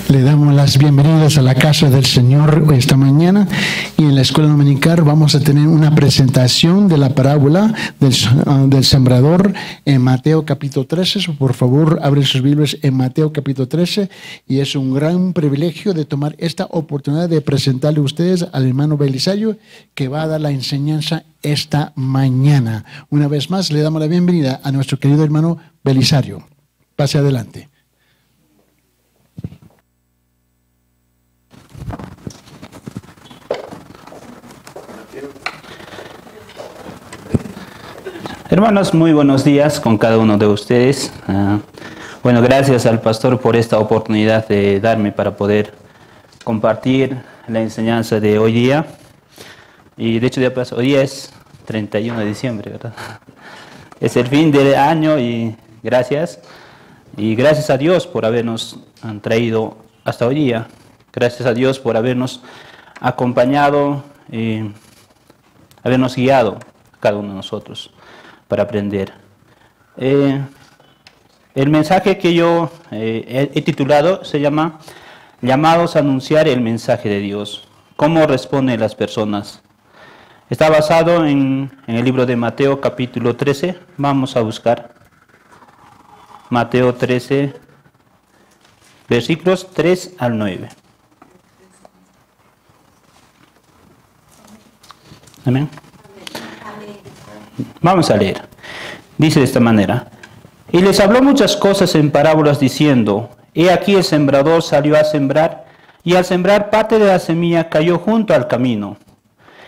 Le damos las bienvenidas a la casa del Señor esta mañana, y en la escuela dominical vamos a tener una presentación de la parábola del sembrador en Mateo capítulo 13. Por favor, abre sus Biblias en Mateo capítulo 13, y es un gran privilegio de tomar esta oportunidad de presentarle a ustedes al hermano Belisario, que va a dar la enseñanza esta mañana. Una vez más, le damos la bienvenida a nuestro querido hermano Belisario. Pase adelante. Hermanos, muy buenos días con cada uno de ustedes. Bueno, gracias al pastor por esta oportunidad de darme para poder compartir la enseñanza de hoy día. Y de hecho, hoy día es 31 de diciembre, ¿verdad? Es el fin del año y gracias. Y gracias a Dios por habernos traído hasta hoy día. Gracias a Dios por habernos acompañado y habernos guiado cada uno de nosotros para aprender. El mensaje que yo he titulado se llama Llamados a anunciar el mensaje de Dios. ¿Cómo responden las personas? Está basado en el libro de Mateo capítulo 13. Vamos a buscar Mateo 13, versículos 3 al 9. Amén. Vamos a leer. Dice de esta manera: Y les habló muchas cosas en parábolas diciendo: He aquí el sembrador salió a sembrar, y al sembrar parte de la semilla cayó junto al camino.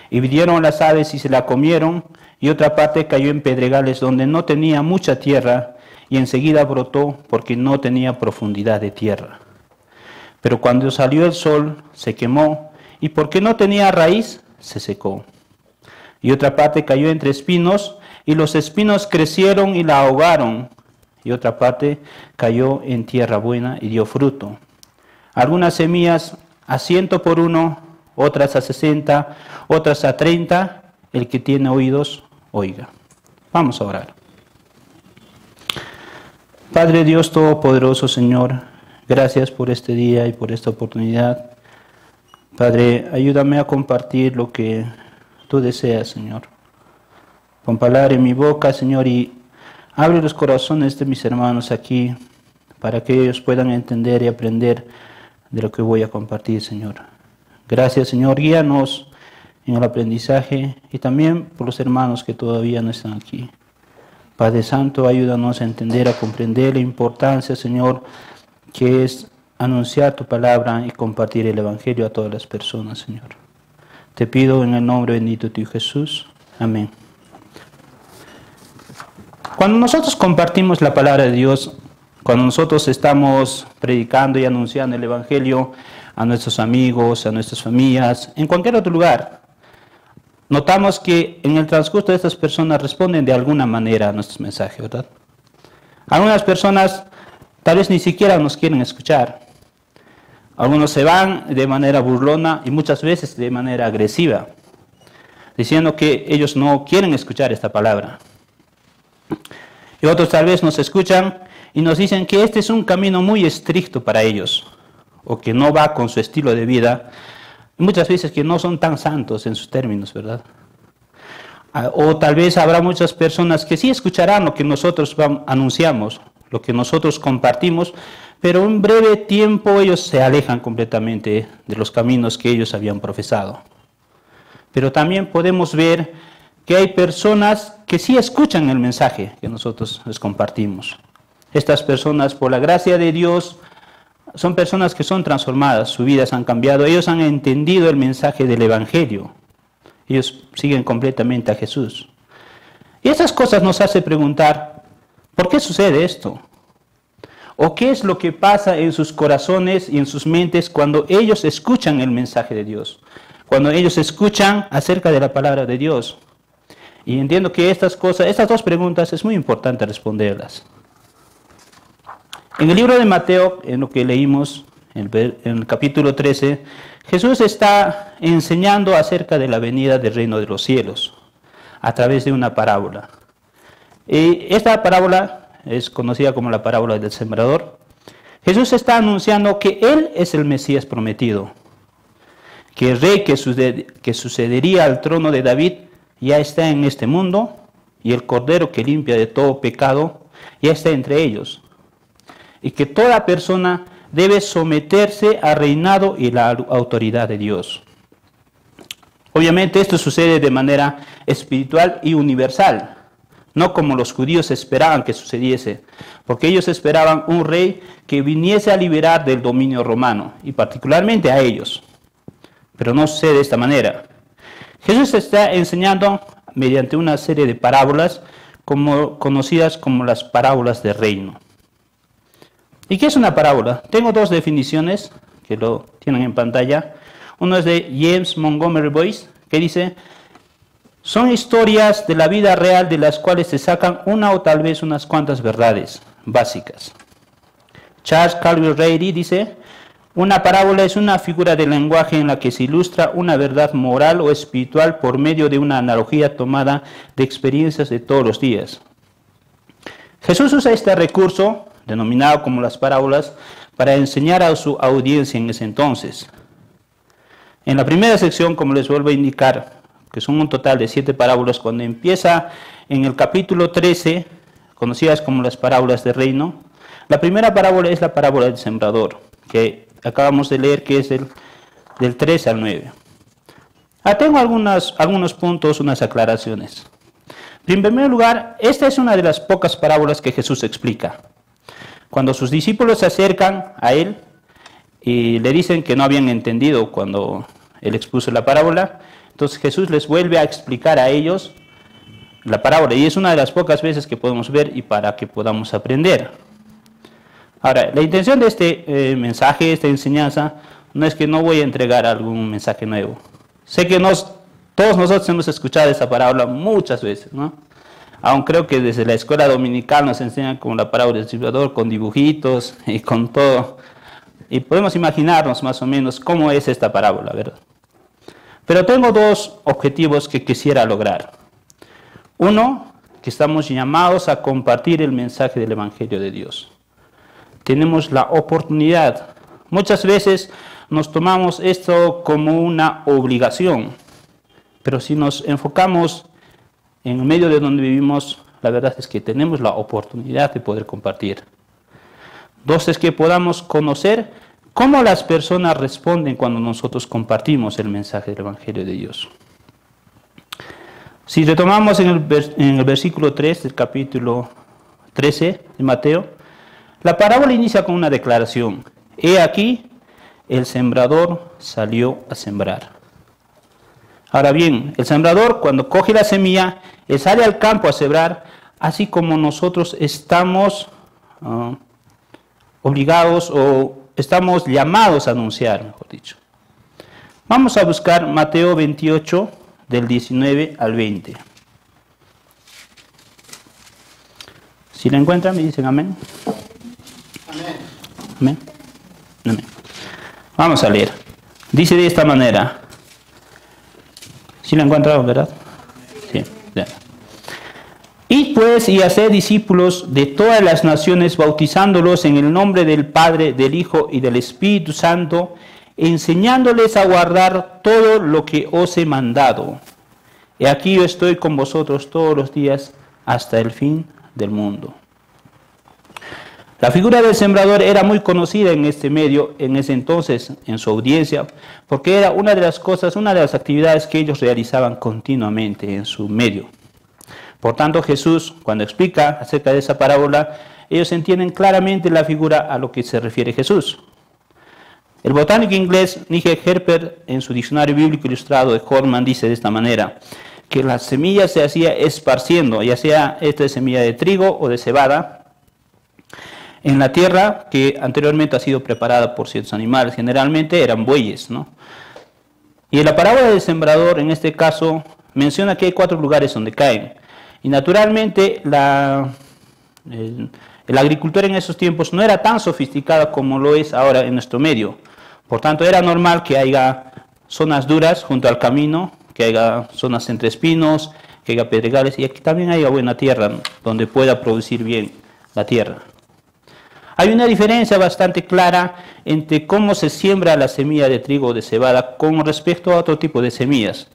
Y vinieron las aves y se la comieron, y otra parte cayó en pedregales donde no tenía mucha tierra, y enseguida brotó porque no tenía profundidad de tierra. Pero cuando salió el sol se quemó, y porque no tenía raíz se secó. Y otra parte cayó entre espinos, y los espinos crecieron y la ahogaron. Y otra parte cayó en tierra buena y dio fruto. Algunas semillas a 100 por uno, otras a 60, otras a 30. El que tiene oídos, oiga. Vamos a orar. Padre Dios Todopoderoso, Señor, gracias por este día y por esta oportunidad. Padre, ayúdame a compartir lo que tú deseas, Señor. Pon palabra en mi boca, Señor, y abre los corazones de mis hermanos aquí para que ellos puedan entender y aprender de lo que voy a compartir, Señor. Gracias, Señor. Guíanos en el aprendizaje y también por los hermanos que todavía no están aquí. Padre Santo, ayúdanos a entender, a comprender la importancia, Señor, que es anunciar tu palabra y compartir el Evangelio a todas las personas, Señor. Te pido en el nombre bendito de tu Hijo Jesús. Amén. Cuando nosotros compartimos la palabra de Dios, cuando nosotros estamos predicando y anunciando el Evangelio a nuestros amigos, a nuestras familias, en cualquier otro lugar, notamos que en el transcurso de estas personas responden de alguna manera a nuestros mensajes, ¿verdad? Algunas personas tal vez ni siquiera nos quieren escuchar. Algunos se van de manera burlona y muchas veces de manera agresiva, diciendo que ellos no quieren escuchar esta palabra. Y otros tal vez nos escuchan y nos dicen que este es un camino muy estricto para ellos, o que no va con su estilo de vida, y muchas veces que no son tan santos en sus términos, ¿verdad? O tal vez habrá muchas personas que sí escucharán lo que nosotros anunciamos, lo que nosotros compartimos, pero en breve tiempo ellos se alejan completamente de los caminos que ellos habían profesado. Pero también podemos ver que hay personas que sí escuchan el mensaje que nosotros les compartimos. Estas personas, por la gracia de Dios, son personas que son transformadas, sus vidas han cambiado, ellos han entendido el mensaje del Evangelio. Ellos siguen completamente a Jesús. Y esas cosas nos hacen preguntar, ¿por qué sucede esto? ¿O qué es lo que pasa en sus corazones y en sus mentes cuando ellos escuchan el mensaje de Dios? Cuando ellos escuchan acerca de la palabra de Dios. Y entiendo que estas dos preguntas es muy importante responderlas. En el libro de Mateo, en lo que leímos, en el capítulo 13, Jesús está enseñando acerca de la venida del reino de los cielos a través de una parábola. Esta parábola es conocida como la parábola del sembrador. Jesús está anunciando que Él es el Mesías prometido, que el rey que sucedería al trono de David ya está en este mundo, y el Cordero que limpia de todo pecado ya está entre ellos, y que toda persona debe someterse al reinado y la autoridad de Dios. Obviamente esto sucede de manera espiritual y universal, no como los judíos esperaban que sucediese, porque ellos esperaban un rey que viniese a liberar del dominio romano, y particularmente a ellos. Pero no sucede de esta manera. Jesús está enseñando mediante una serie de parábolas conocidas como las parábolas del reino. ¿Y qué es una parábola? Tengo dos definiciones que lo tienen en pantalla. Uno es de James Montgomery Boyce, que dice: son historias de la vida real de las cuales se sacan una o tal vez unas cuantas verdades básicas. Charles Calvin Reidy dice: una parábola es una figura de lenguaje en la que se ilustra una verdad moral o espiritual por medio de una analogía tomada de experiencias de todos los días. Jesús usa este recurso, denominado como las parábolas, para enseñar a su audiencia en ese entonces. En la primera sección, como les vuelvo a indicar, que son un total de 7 parábolas, cuando empieza en el capítulo 13, conocidas como las parábolas del reino, la primera parábola es la parábola del sembrador, que acabamos de leer, que es del 3 al 9. Tengo algunos puntos, unas aclaraciones. En primer lugar, esta es una de las pocas parábolas que Jesús explica. Cuando sus discípulos se acercan a Él y le dicen que no habían entendido cuando Él expuso la parábola, entonces Jesús les vuelve a explicar a ellos la parábola, y es una de las pocas veces que podemos ver y para que podamos aprender. Ahora, la intención de este mensaje, esta enseñanza, no es que no voy a entregar algún mensaje nuevo. Sé que todos nosotros hemos escuchado esta parábola muchas veces, ¿no? Aún creo que desde la escuela dominical nos enseñan como la parábola del sembrador, con dibujitos y con todo. Y podemos imaginarnos más o menos cómo es esta parábola, ¿verdad? Pero tengo dos objetivos que quisiera lograr. Uno, que estamos llamados a compartir el mensaje del Evangelio de Dios. Tenemos la oportunidad. Muchas veces nos tomamos esto como una obligación, pero si nos enfocamos en el medio de donde vivimos, la verdad es que tenemos la oportunidad de poder compartir. Dos, es que podamos conocer cómo las personas responden cuando nosotros compartimos el mensaje del Evangelio de Dios. Si retomamos en el versículo 3 del capítulo 13 de Mateo, la parábola inicia con una declaración: he aquí, el sembrador salió a sembrar. Ahora bien, el sembrador, cuando coge la semilla, él sale al campo a sembrar, así como nosotros estamos obligados o estamos llamados a anunciar, mejor dicho. Vamos a buscar Mateo 28, del 19 al 20. Si la encuentran, me dicen amén. Amén. Amén. Amén. Vamos a leer. Dice de esta manera. ¿Sí la encontraron, verdad? Sí. Id pues y haced discípulos de todas las naciones, bautizándolos en el nombre del Padre, del Hijo y del Espíritu Santo, enseñándoles a guardar todo lo que os he mandado. He aquí yo estoy con vosotros todos los días hasta el fin del mundo. La figura del sembrador era muy conocida en este medio, en ese entonces, en su audiencia, porque era una de las cosas, una de las actividades que ellos realizaban continuamente en su medio. Por tanto, Jesús, cuando explica acerca de esa parábola, ellos entienden claramente la figura a lo que se refiere Jesús. El botánico inglés Nigel Harper, en su diccionario bíblico ilustrado de Horman, dice de esta manera, que la semilla se hacía esparciendo, ya sea esta semilla de trigo o de cebada, en la tierra que anteriormente ha sido preparada por ciertos animales, generalmente eran bueyes, ¿no? Y en la parábola del sembrador, en este caso, menciona que hay 4 lugares donde caen. Y naturalmente el agricultor en esos tiempos no era tan sofisticado como lo es ahora en nuestro medio. Por tanto, era normal que haya zonas duras junto al camino, que haya zonas entre espinos, que haya pedregales, y aquí también haya buena tierra, ¿no?, donde pueda producir bien la tierra. Hay una diferencia bastante clara entre cómo se siembra la semilla de trigo o de cebada con respecto a otro tipo de semillas.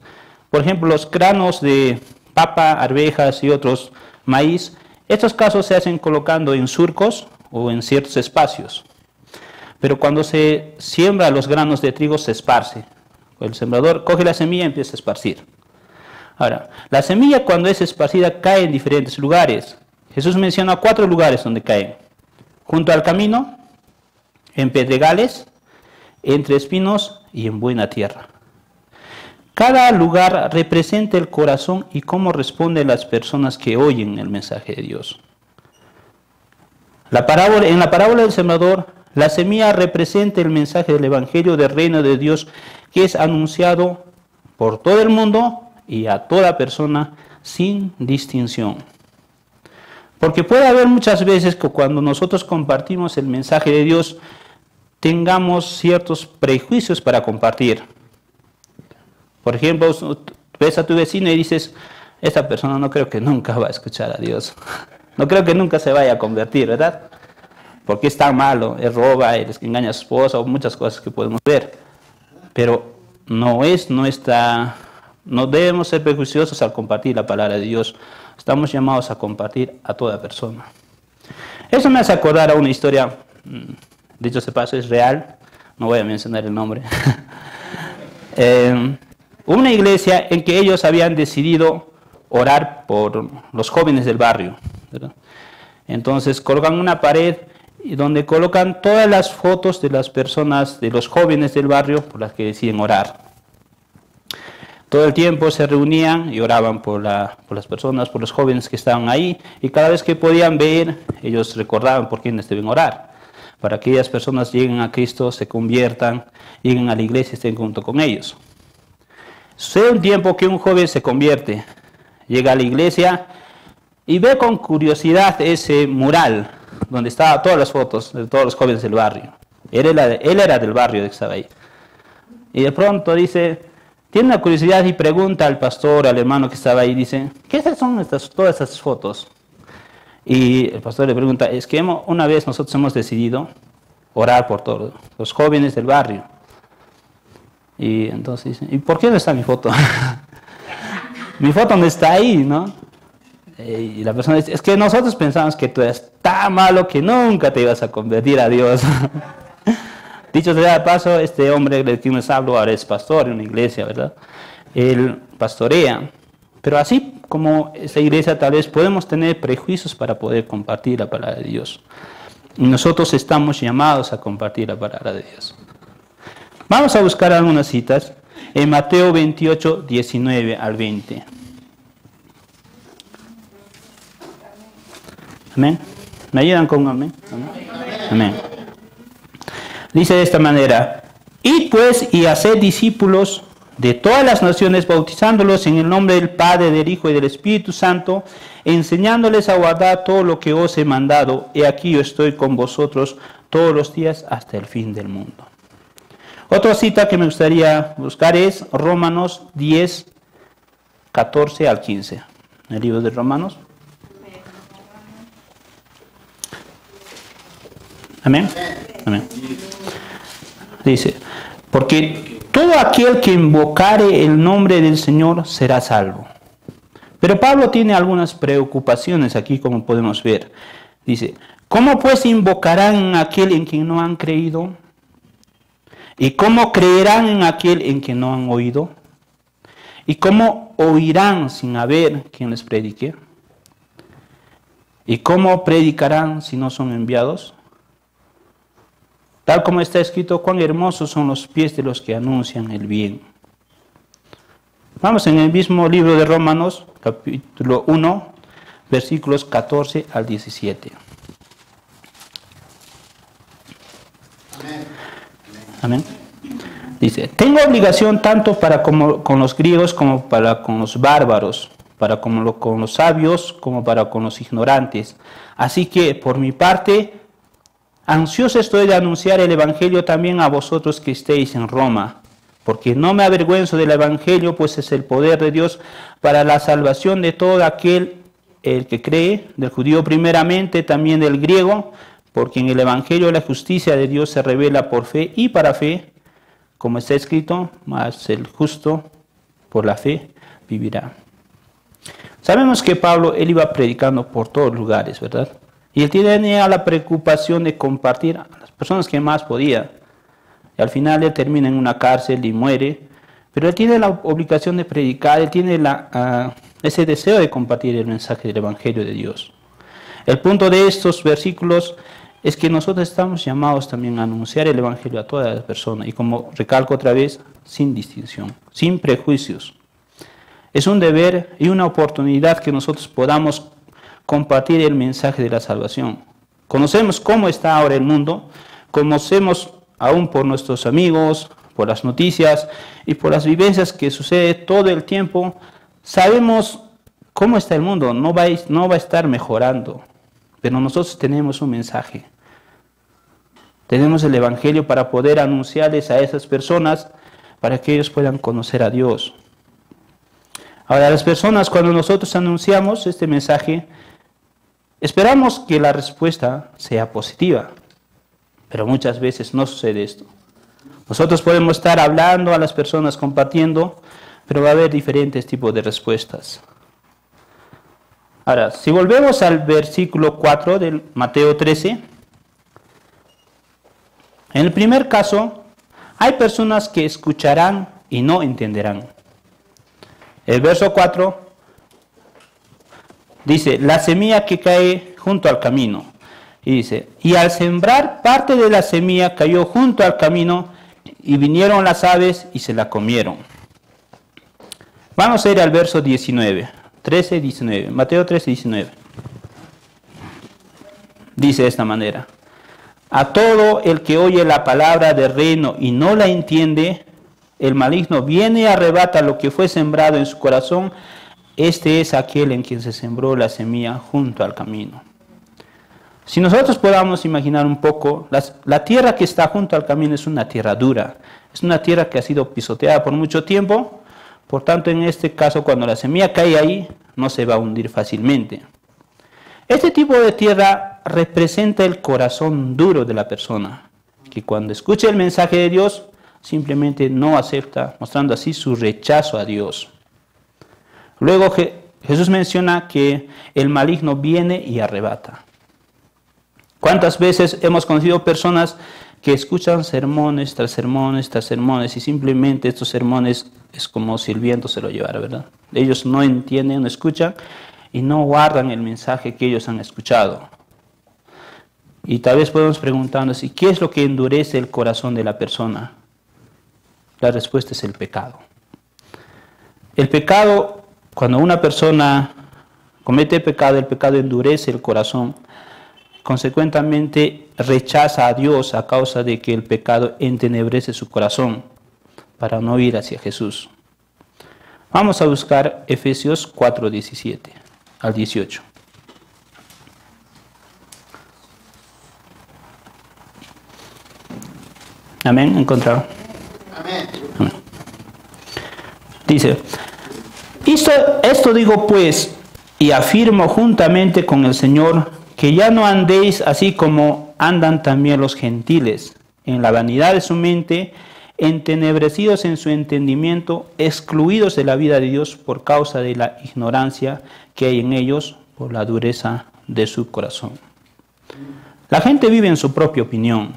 Por ejemplo, los granos de papa, arvejas y otros maíz, estos casos se hacen colocando en surcos o en ciertos espacios. Pero cuando se siembra los granos de trigo se esparce. El sembrador coge la semilla y empieza a esparcir. Ahora, la semilla cuando es esparcida cae en diferentes lugares. Jesús menciona 4 lugares donde caen. Junto al camino, en pedregales, entre espinos y en buena tierra. Cada lugar representa el corazón y cómo responden las personas que oyen el mensaje de Dios. En la parábola del sembrador, la semilla representa el mensaje del Evangelio del Reino de Dios que es anunciado por todo el mundo y a toda persona sin distinción. Porque puede haber muchas veces que cuando nosotros compartimos el mensaje de Dios tengamos ciertos prejuicios para compartir. Por ejemplo, ves a tu vecino y dices, esta persona no creo que nunca va a escuchar a Dios. No creo que nunca se vaya a convertir, ¿verdad? Porque es tan malo, él roba, él engaña a su esposa, o muchas cosas que podemos ver. Pero no debemos ser prejuiciosos al compartir la palabra de Dios. Estamos llamados a compartir a toda persona. Eso me hace acordar a una historia, dicho sea paso, es real, no voy a mencionar el nombre. Una iglesia en que ellos habían decidido orar por los jóvenes del barrio, ¿verdad? Entonces colocan una pared donde colocan todas las fotos de las personas, de los jóvenes del barrio por las que deciden orar. Todo el tiempo se reunían y oraban por las personas, por los jóvenes que estaban ahí, y cada vez que podían ver, ellos recordaban por quiénes deben orar, para que aquellas personas lleguen a Cristo, se conviertan, lleguen a la iglesia y estén junto con ellos. Sucede un tiempo que un joven se convierte, llega a la iglesia y ve con curiosidad ese mural donde estaban todas las fotos de todos los jóvenes del barrio. Él era del barrio que estaba ahí. Y de pronto tiene una curiosidad y pregunta al pastor, al hermano que estaba ahí, dice, ¿qué son todas estas fotos? Y el pastor le pregunta, es que una vez nosotros hemos decidido orar por todos los jóvenes del barrio. Y entonces dice, ¿y por qué no está mi foto? Mi foto no está ahí, ¿no? Y la persona dice, es que nosotros pensamos que tú eres tan malo que nunca te ibas a convertir a Dios. Dicho sea de paso, este hombre del que les hablo ahora es pastor en una iglesia, ¿verdad? Él pastorea. Pero así como esta iglesia tal vez podemos tener prejuicios para poder compartir la palabra de Dios. Y nosotros estamos llamados a compartir la palabra de Dios. Vamos a buscar algunas citas en Mateo 28, 19 al 20. Amén. ¿Me ayudan con un amén? Amén. Dice de esta manera, id pues y haced discípulos de todas las naciones, bautizándolos en el nombre del Padre, del Hijo y del Espíritu Santo, enseñándoles a guardar todo lo que os he mandado. He aquí yo estoy con vosotros todos los días hasta el fin del mundo. Otra cita que me gustaría buscar es Romanos 10, 14 al 15. El libro de Romanos. Amén. Amén. Dice, porque todo aquel que invocare el nombre del Señor será salvo. Pero Pablo tiene algunas preocupaciones aquí, como podemos ver. Dice, ¿cómo pues invocarán en aquel en quien no han creído? ¿Y cómo creerán en aquel en quien no han oído? ¿Y cómo oirán sin haber quien les predique? ¿Y cómo predicarán si no son enviados? Tal como está escrito, cuán hermosos son los pies de los que anuncian el bien. Vamos en el mismo libro de Romanos, capítulo 1, versículos 14 al 17. Amén. Amén. Dice, tengo obligación tanto para con los griegos como para con los bárbaros, para con los sabios como para con los ignorantes. Así que, por mi parte, ansioso estoy de anunciar el Evangelio también a vosotros que estéis en Roma, porque no me avergüenzo del Evangelio, pues es el poder de Dios para la salvación de todo aquel el que cree, del judío primeramente, también del griego, porque en el Evangelio la justicia de Dios se revela por fe y para fe, como está escrito, mas el justo por la fe vivirá. Sabemos que Pablo, él iba predicando por todos lugares, ¿verdad? Y él tenía la preocupación de compartir a las personas que más podía. Y al final él termina en una cárcel y muere, pero él tiene la obligación de predicar, él tiene ese deseo de compartir el mensaje del Evangelio de Dios. El punto de estos versículos es que nosotros estamos llamados también a anunciar el Evangelio a todas las personas, y como recalco otra vez, sin distinción, sin prejuicios. Es un deber y una oportunidad que nosotros podamos compartir el mensaje de la salvación. Conocemos cómo está ahora el mundo, conocemos aún por nuestros amigos, por las noticias y por las vivencias que sucede todo el tiempo. Sabemos cómo está el mundo, no va a estar mejorando, pero nosotros tenemos un mensaje. Tenemos el Evangelio para poder anunciarles a esas personas para que ellos puedan conocer a Dios. Ahora, las personas, cuando nosotros anunciamos este mensaje, esperamos que la respuesta sea positiva, pero muchas veces no sucede esto. Nosotros podemos estar hablando a las personas, compartiendo, pero va a haber diferentes tipos de respuestas. Ahora, si volvemos al versículo 4 del Mateo 13, en el primer caso, hay personas que escucharán y no entenderán. El verso 4 dice, la semilla que cae junto al camino. Y dice, y al sembrar parte de la semilla cayó junto al camino y vinieron las aves y se la comieron. Vamos a ir al verso 19, 13, 19, Mateo 13, 19. Dice de esta manera, a todo el que oye la palabra del reino y no la entiende, el maligno viene y arrebata lo que fue sembrado en su corazón. Este es aquel en quien se sembró la semilla junto al camino. Si nosotros podamos imaginar un poco, la tierra que está junto al camino es una tierra dura, es una tierra que ha sido pisoteada por mucho tiempo, por tanto en este caso cuando la semilla cae ahí, no se va a hundir fácilmente. Este tipo de tierra representa el corazón duro de la persona, que cuando escucha el mensaje de Dios, simplemente no acepta, mostrando así su rechazo a Dios. Luego Jesús menciona que el maligno viene y arrebata. ¿Cuántas veces hemos conocido personas que escuchan sermones tras sermones tras sermones y simplemente estos sermones es como si el viento se lo llevara, ¿verdad? Ellos no entienden, no escuchan y no guardan el mensaje que ellos han escuchado. Y tal vez podemos preguntarnos, ¿y qué es lo que endurece el corazón de la persona? La respuesta es el pecado. El pecado, cuando una persona comete pecado, el pecado endurece el corazón. Consecuentemente rechaza a Dios a causa de que el pecado entenebrece su corazón para no ir hacia Jesús. Vamos a buscar Efesios 4, 17 al 18. Amén, encontrado. Amén. Dice, esto digo pues, y afirmo juntamente con el Señor, que ya no andéis así como andan también los gentiles, en la vanidad de su mente, entenebrecidos en su entendimiento, excluidos de la vida de Dios por causa de la ignorancia que hay en ellos, por la dureza de su corazón. La gente vive en su propia opinión.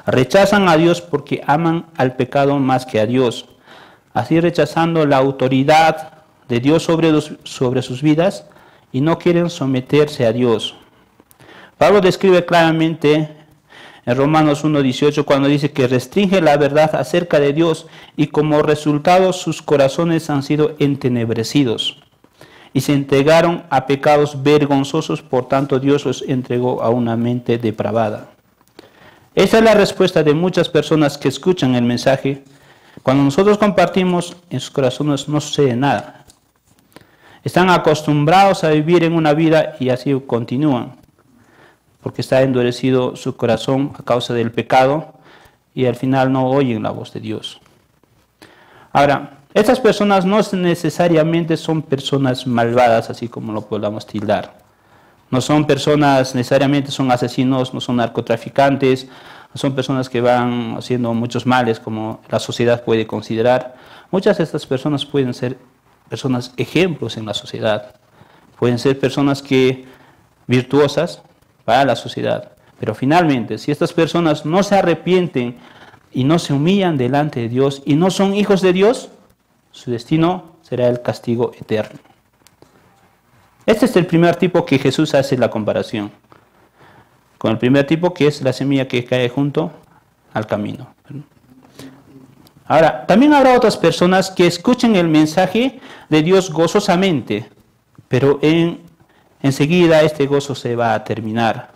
Rechazan a Dios porque aman al pecado más que a Dios, así rechazando la autoridad de Dios sobre sus vidas y no quieren someterse a Dios. Pablo describe claramente en Romanos 1:18 cuando dice que restringe la verdad acerca de Dios y como resultado sus corazones han sido entenebrecidos y se entregaron a pecados vergonzosos, por tanto Dios los entregó a una mente depravada. Esa es la respuesta de muchas personas que escuchan el mensaje. Cuando nosotros compartimos, en sus corazones no sucede nada. Están acostumbrados a vivir en una vida y así continúan, porque está endurecido su corazón a causa del pecado y al final no oyen la voz de Dios. Ahora, estas personas no necesariamente son personas malvadas, así como lo podamos tildar. No son personas necesariamente, son asesinos, no son narcotraficantes, no son personas que van haciendo muchos males como la sociedad puede considerar. Muchas de estas personas pueden ser personas ejemplos en la sociedad, pueden ser personas virtuosas para la sociedad. Pero finalmente, si estas personas no se arrepienten y no se humillan delante de Dios y no son hijos de Dios, su destino será el castigo eterno. Este es el primer tipo que Jesús hace la comparación con el primer tipo, que es la semilla que cae junto al camino. Ahora, también habrá otras personas que escuchen el mensaje de Dios gozosamente, pero enseguida este gozo se va a terminar.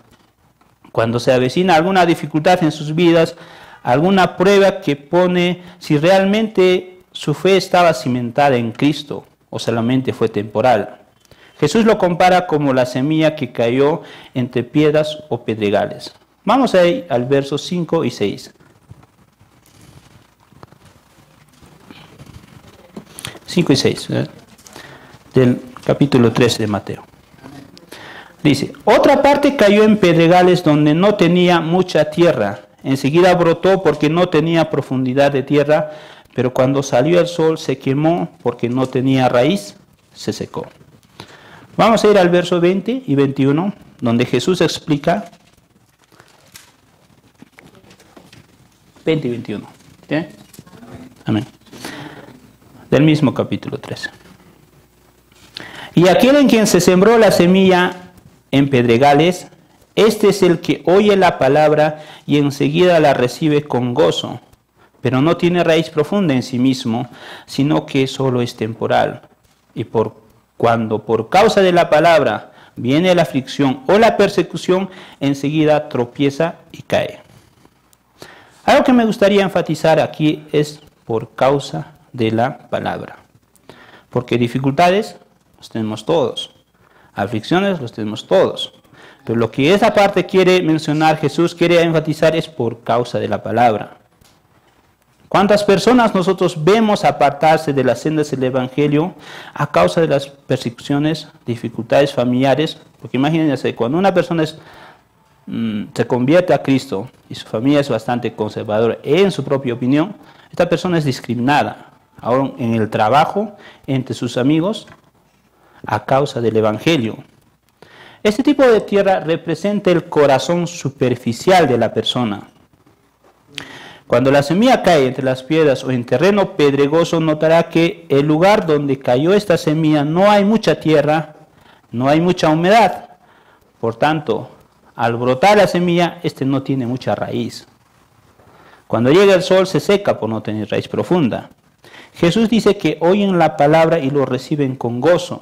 Cuando se avecina alguna dificultad en sus vidas, alguna prueba que pone si realmente su fe estaba cimentada en Cristo o solamente fue temporal. Jesús lo compara como la semilla que cayó entre piedras o pedregales. Vamos ahí al verso 5 y 6. 5 y 6, del capítulo 3 de Mateo. Dice, otra parte cayó en pedregales donde no tenía mucha tierra. Enseguida brotó porque no tenía profundidad de tierra, pero cuando salió el sol se quemó porque no tenía raíz, se secó. Vamos a ir al verso 20 y 21, donde Jesús explica 20 y 21. ¿Sí? Amén. Del mismo capítulo 13. Y aquel en quien se sembró la semilla en pedregales, este es el que oye la palabra y enseguida la recibe con gozo, pero no tiene raíz profunda en sí mismo, sino que solo es temporal. Y cuando por causa de la palabra viene la aflicción o la persecución, enseguida tropieza y cae. Algo que me gustaría enfatizar aquí es por causa de la palabra. Porque dificultades los tenemos todos, aflicciones los tenemos todos. Pero lo que esa parte quiere mencionar, Jesús quiere enfatizar, es por causa de la palabra. ¿Cuántas personas nosotros vemos apartarse de las sendas del Evangelio a causa de las persecuciones, dificultades familiares? Porque imagínense, cuando una persona se convierte a Cristo y su familia es bastante conservadora en su propia opinión, esta persona es discriminada, ahora en el trabajo, entre sus amigos, a causa del Evangelio. Este tipo de tierra representa el corazón superficial de la persona. Cuando la semilla cae entre las piedras o en terreno pedregoso, notará que el lugar donde cayó esta semilla no hay mucha tierra, no hay mucha humedad. Por tanto, al brotar la semilla, no tiene mucha raíz. Cuando llega el sol, se seca por no tener raíz profunda. Jesús dice que oyen la palabra y lo reciben con gozo.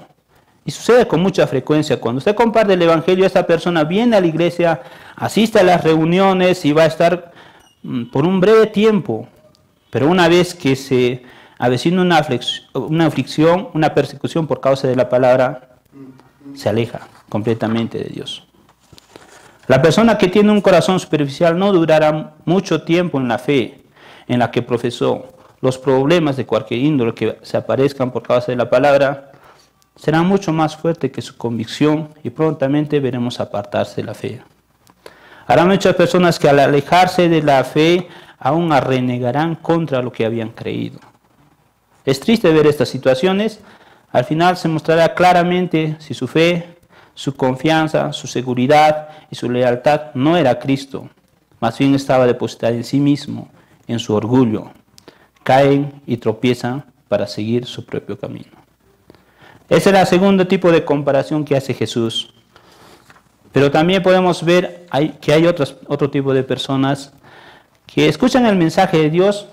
Y sucede con mucha frecuencia. Cuando usted comparte el Evangelio, esta persona viene a la iglesia, asiste a las reuniones y va a estar por un breve tiempo. Pero una vez que se avecina una aflicción, una persecución por causa de la palabra, se aleja completamente de Dios. La persona que tiene un corazón superficial no durará mucho tiempo en la fe en la que profesó. Los problemas de cualquier índole que se aparezcan por causa de la palabra serán mucho más fuertes que su convicción y prontamente veremos apartarse de la fe. Habrá muchas personas que al alejarse de la fe aún renegarán contra lo que habían creído. Es triste ver estas situaciones. Al final se mostrará claramente si su fe, su confianza, su seguridad y su lealtad no era Cristo, más bien estaba depositada en sí mismo, en su orgullo. Caen y tropiezan para seguir su propio camino. Ese es el segundo tipo de comparación que hace Jesús. Pero también podemos ver que hay otro tipo de personas que escuchan el mensaje de Dios,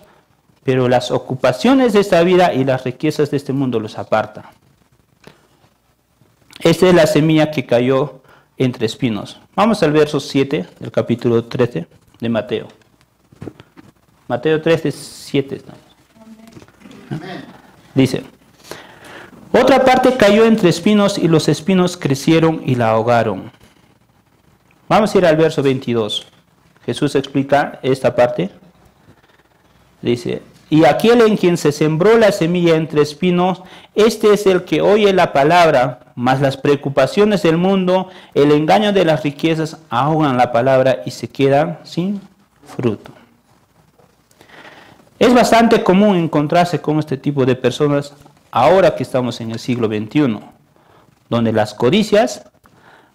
pero las ocupaciones de esta vida y las riquezas de este mundo los apartan. Esta es la semilla que cayó entre espinos. Vamos al verso 7 del capítulo 13 de Mateo. Mateo 13, 7. Dice, otra parte cayó entre espinos y los espinos crecieron y la ahogaron. Vamos a ir al verso 22. Jesús explica esta parte. Dice, y aquel en quien se sembró la semilla entre espinos, este es el que oye la palabra, mas las preocupaciones del mundo, el engaño de las riquezas ahogan la palabra y se quedan sin fruto. Es bastante común encontrarse con este tipo de personas ahora que estamos en el siglo XXI, donde las codicias,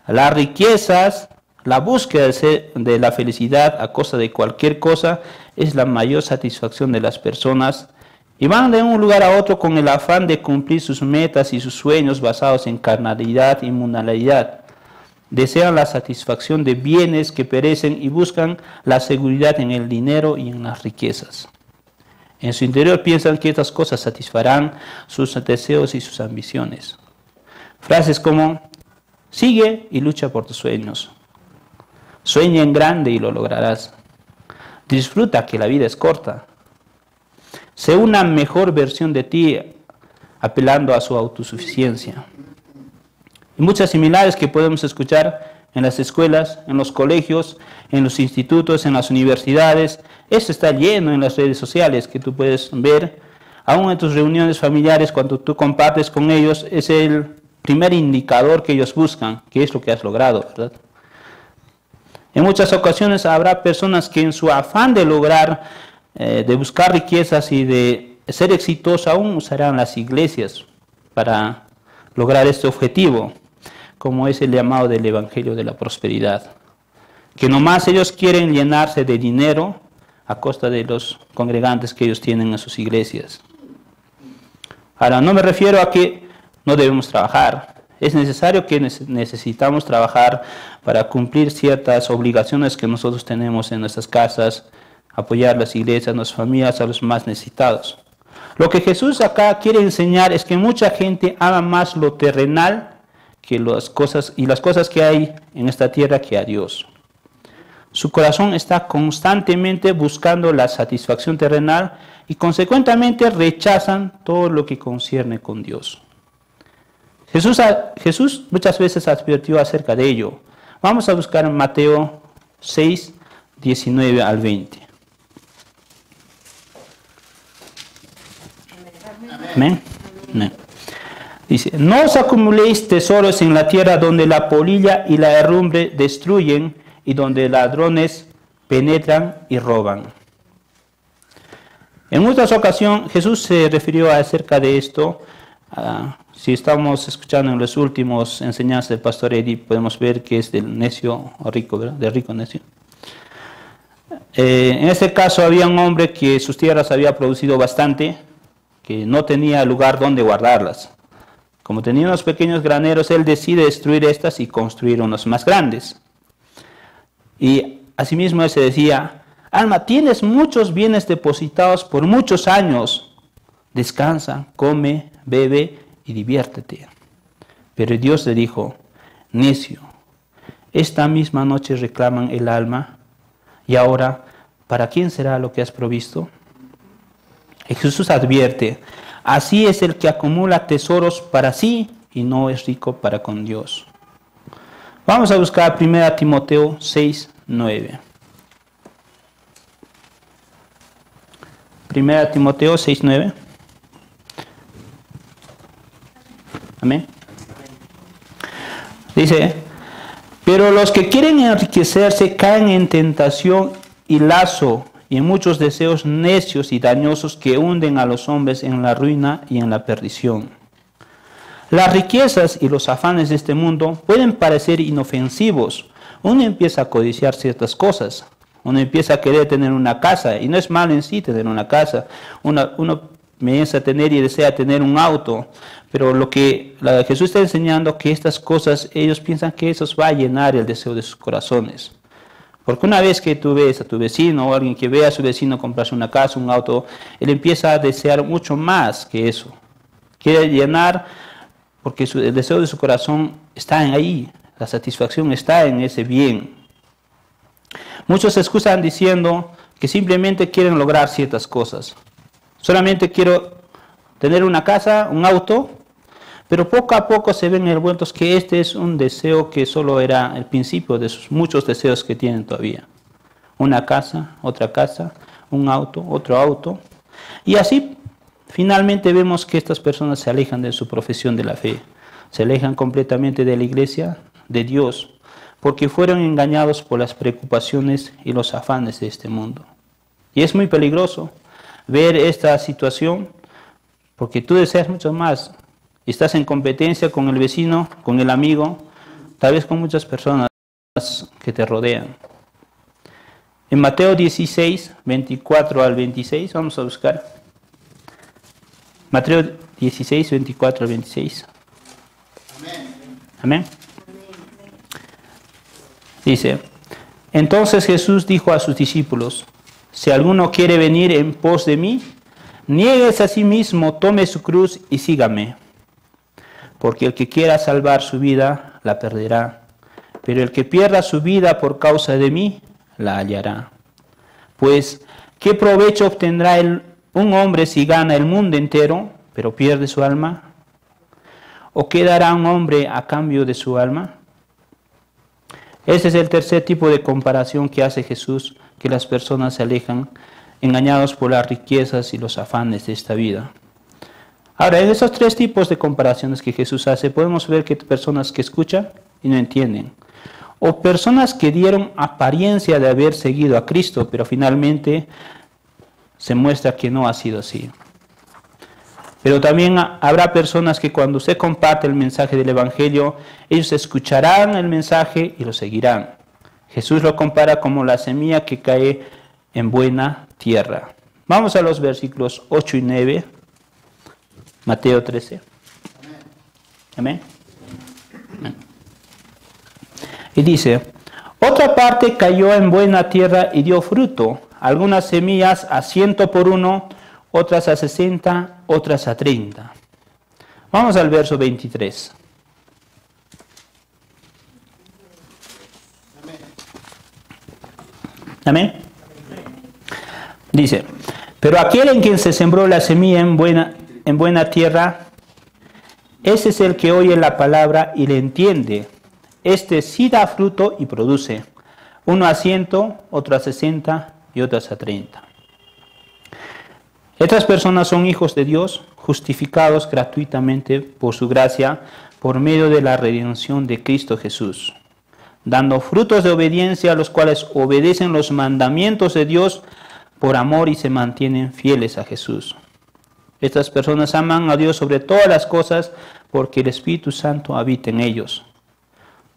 las riquezas, la búsqueda de la felicidad a costa de cualquier cosa es la mayor satisfacción de las personas y van de un lugar a otro con el afán de cumplir sus metas y sus sueños basados en carnalidad y mundanalidad. Desean la satisfacción de bienes que perecen y buscan la seguridad en el dinero y en las riquezas. En su interior piensan que estas cosas satisfarán sus deseos y sus ambiciones. Frases como, sigue y lucha por tus sueños. Sueña en grande y lo lograrás. Disfruta que la vida es corta. Sé una mejor versión de ti, apelando a su autosuficiencia. Y muchas similares que podemos escuchar en las escuelas, en los colegios, en los institutos, en las universidades. Esto está lleno en las redes sociales que tú puedes ver. Aún en tus reuniones familiares, cuando tú compartes con ellos, es el primer indicador que ellos buscan, que es lo que has logrado, ¿verdad? En muchas ocasiones habrá personas que en su afán de lograr, de buscar riquezas y de ser exitosos, aún usarán las iglesias para lograr este objetivo, como es el llamado del Evangelio de la Prosperidad. Que nomás ellos quieren llenarse de dinero a costa de los congregantes que ellos tienen en sus iglesias. Ahora, no me refiero a que no debemos trabajar. Es necesario que necesitamos trabajar para cumplir ciertas obligaciones que nosotros tenemos en nuestras casas, apoyar las iglesias, las familias, a los más necesitados. Lo que Jesús acá quiere enseñar es que mucha gente ama más lo terrenal que las cosas que hay en esta tierra que a Dios. Su corazón está constantemente buscando la satisfacción terrenal y consecuentemente rechazan todo lo que concierne con Dios. Jesús muchas veces advirtió acerca de ello. Vamos a buscar en Mateo 6, 19 al 20. Amén. Amén. Dice, no os acumuléis tesoros en la tierra donde la polilla y la herrumbre destruyen y donde ladrones penetran y roban. En muchas ocasiones Jesús se refirió acerca de esto. Si estamos escuchando en los últimos enseñanzas del pastor Eddie, podemos ver que es del necio o rico, ¿verdad? Del rico necio. En este caso había un hombre que sus tierras había producido bastante, que no tenía lugar donde guardarlas. Como tenía unos pequeños graneros, él decide destruir estas y construir unos más grandes. Y asimismo él se decía, alma, tienes muchos bienes depositados por muchos años. Descansa, come, bebe y diviértete. Pero Dios le dijo, necio, esta misma noche reclaman el alma, y ahora, ¿para quién será lo que has provisto? Y Jesús advierte, así es el que acumula tesoros para sí y no es rico para con Dios. Vamos a buscar 1 Timoteo 6, 9. 1 Timoteo 6, 9. Amén. Dice, pero los que quieren enriquecerse caen en tentación y lazo y en muchos deseos necios y dañosos que hunden a los hombres en la ruina y en la perdición. Las riquezas y los afanes de este mundo pueden parecer inofensivos. Uno empieza a codiciar ciertas cosas. Uno empieza a querer tener una casa, y no es malo en sí tener una casa. Uno piensa tener y desea tener un auto, pero lo que Jesús está enseñando que estas cosas, ellos piensan que eso va a llenar el deseo de sus corazones. Porque una vez que tú ves a tu vecino o alguien que ve a su vecino comprarse una casa, un auto, él empieza a desear mucho más que eso. Quiere llenar porque el deseo de su corazón está ahí, la satisfacción está en ese bien. Muchos se excusan diciendo que simplemente quieren lograr ciertas cosas. Solamente quiero tener una casa, un auto, pero poco a poco se ven envueltos que este es un deseo que solo era el principio de sus muchos deseos que tienen todavía. Una casa, otra casa, un auto, otro auto. Y así finalmente vemos que estas personas se alejan de su profesión de la fe, se alejan completamente de la iglesia, de Dios, porque fueron engañados por las preocupaciones y los afanes de este mundo. Y es muy peligroso ver esta situación, porque tú deseas mucho más, estás en competencia con el vecino, con el amigo, tal vez con muchas personas que te rodean. En Mateo 16, 24 al 26, vamos a buscar. Mateo 16, 24 al 26. Amén. Dice, entonces Jesús dijo a sus discípulos, si alguno quiere venir en pos de mí, niéguese a sí mismo, tome su cruz y sígame. Porque el que quiera salvar su vida, la perderá. Pero el que pierda su vida por causa de mí, la hallará. Pues, ¿qué provecho obtendrá un hombre si gana el mundo entero, pero pierde su alma? ¿O qué dará un hombre a cambio de su alma? Ese es el tercer tipo de comparación que hace Jesús, que las personas se alejan, engañados por las riquezas y los afanes de esta vida. Ahora, en esos tres tipos de comparaciones que Jesús hace, podemos ver que hay personas que escuchan y no entienden, o personas que dieron apariencia de haber seguido a Cristo, pero finalmente se muestra que no ha sido así. Pero también habrá personas que cuando usted comparte el mensaje del Evangelio, ellos escucharán el mensaje y lo seguirán. Jesús lo compara como la semilla que cae en buena tierra. Vamos a los versículos 8 y 9, Mateo 13. Amén. Amén. Y dice, otra parte cayó en buena tierra y dio fruto, algunas semillas a 100 por uno, otras a 60, otras a 30. Vamos al verso 23. Amén. Dice, pero aquel en quien se sembró la semilla en buena tierra, ese es el que oye la palabra y le entiende. Este sí da fruto y produce, uno a 100, otro a 60 y otras a 30. Estas personas son hijos de Dios, justificados gratuitamente por su gracia, por medio de la redención de Cristo Jesús, dando frutos de obediencia a los cuales obedecen los mandamientos de Dios por amor y se mantienen fieles a Jesús. Estas personas aman a Dios sobre todas las cosas porque el Espíritu Santo habita en ellos.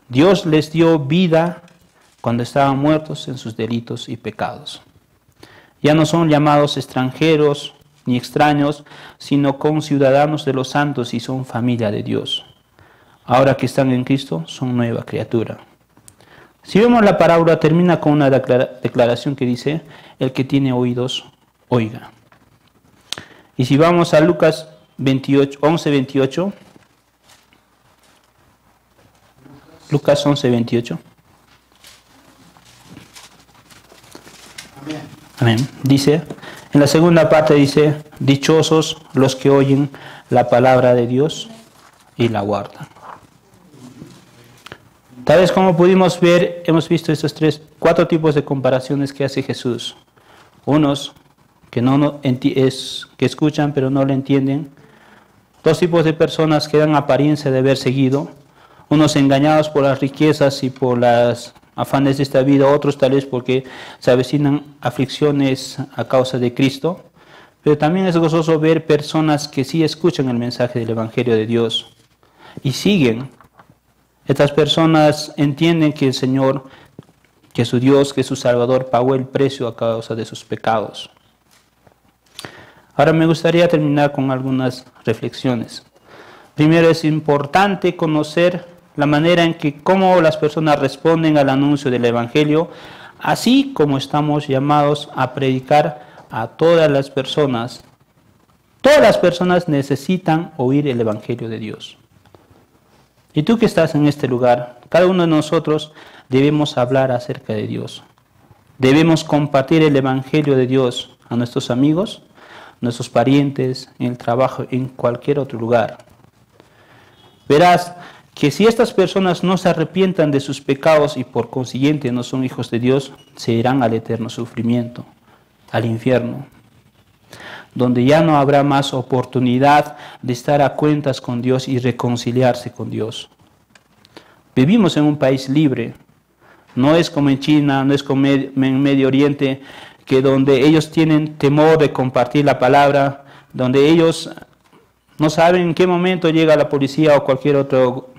Dios les dio vida cuando estaban muertos en sus delitos y pecados. Ya no son llamados extranjeros ni extraños, sino conciudadanos de los santos y son familia de Dios. Ahora que están en Cristo, son nueva criatura. Si vemos la parábola, termina con una declaración que dice, el que tiene oídos, oiga. Y si vamos a Lucas 11, 28, Lucas 11, 28. Amén. Amén. Dice, en la segunda parte dice, dichosos los que oyen la palabra de Dios y la guardan. Tal vez como pudimos ver, hemos visto estos cuatro tipos de comparaciones que hace Jesús. Unos que escuchan pero no le entienden. Dos tipos de personas que dan apariencia de haber seguido. Unos engañados por las riquezas y por las afanes de esta vida, otros tal vez porque se avecinan aflicciones a causa de Cristo. Pero también es gozoso ver personas que sí escuchan el mensaje del Evangelio de Dios y siguen. Estas personas entienden que el Señor, que su Dios, que su Salvador pagó el precio a causa de sus pecados. Ahora me gustaría terminar con algunas reflexiones. Primero, es importante conocer la manera en que cómo las personas responden al anuncio del Evangelio, así como estamos llamados a predicar a todas las personas. Todas las personas necesitan oír el Evangelio de Dios. Y tú que estás en este lugar, cada uno de nosotros debemos hablar acerca de Dios. Debemos compartir el Evangelio de Dios a nuestros amigos, nuestros parientes, en el trabajo, en cualquier otro lugar. Verás que si estas personas no se arrepientan de sus pecados y por consiguiente no son hijos de Dios, se irán al eterno sufrimiento, al infierno. donde ya no habrá más oportunidad de estar a cuentas con Dios y reconciliarse con Dios. Vivimos en un país libre. No es como en China, no es como en Medio Oriente, que donde ellos tienen temor de compartir la palabra, donde ellos no saben en qué momento llega la policía o cualquier otro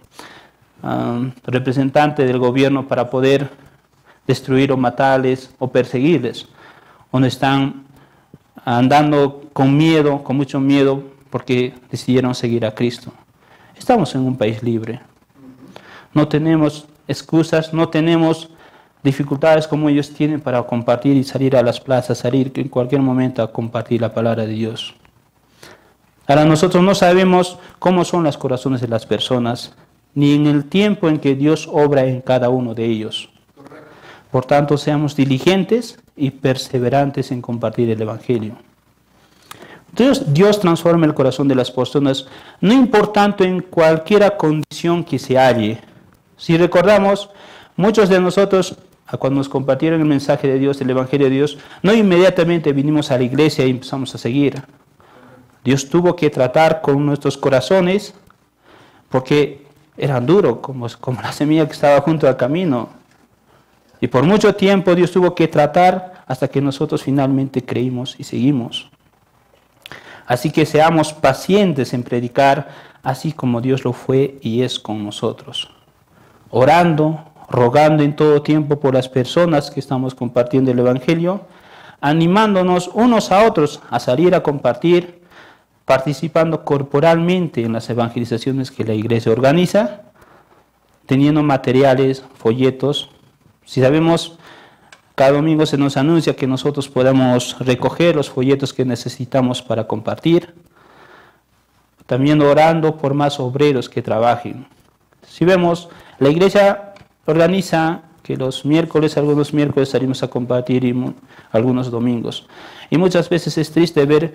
representante del gobierno para poder destruir o matarles o perseguirles, donde están andando con miedo, con mucho miedo, porque decidieron seguir a Cristo. Estamos en un país libre. No tenemos excusas, no tenemos dificultades como ellos tienen para compartir y salir a las plazas, salir en cualquier momento a compartir la palabra de Dios. Ahora nosotros no sabemos cómo son los corazones de las personas, ni en el tiempo en que Dios obra en cada uno de ellos. Por tanto, seamos diligentes y perseverantes en compartir el Evangelio. Dios transforma el corazón de las personas, no importando en cualquier condición que se halle. Si recordamos, muchos de nosotros, cuando nos compartieron el mensaje de Dios, el Evangelio de Dios, no inmediatamente vinimos a la iglesia y empezamos a seguir. Dios tuvo que tratar con nuestros corazones porque eran duros, como la semilla que estaba junto al camino. Y por mucho tiempo Dios tuvo que tratar hasta que nosotros finalmente creímos y seguimos. Así que seamos pacientes en predicar, así como Dios lo fue y es con nosotros. Orando, rogando en todo tiempo por las personas que estamos compartiendo el Evangelio, animándonos unos a otros a salir a compartir, participando corporalmente en las evangelizaciones que la iglesia organiza, teniendo materiales, folletos. Si sabemos, cada domingo se nos anuncia que nosotros podamos recoger los folletos que necesitamos para compartir. También orando por más obreros que trabajen. Si vemos, la iglesia organiza que los miércoles, algunos miércoles salimos a compartir y algunos domingos. Y muchas veces es triste ver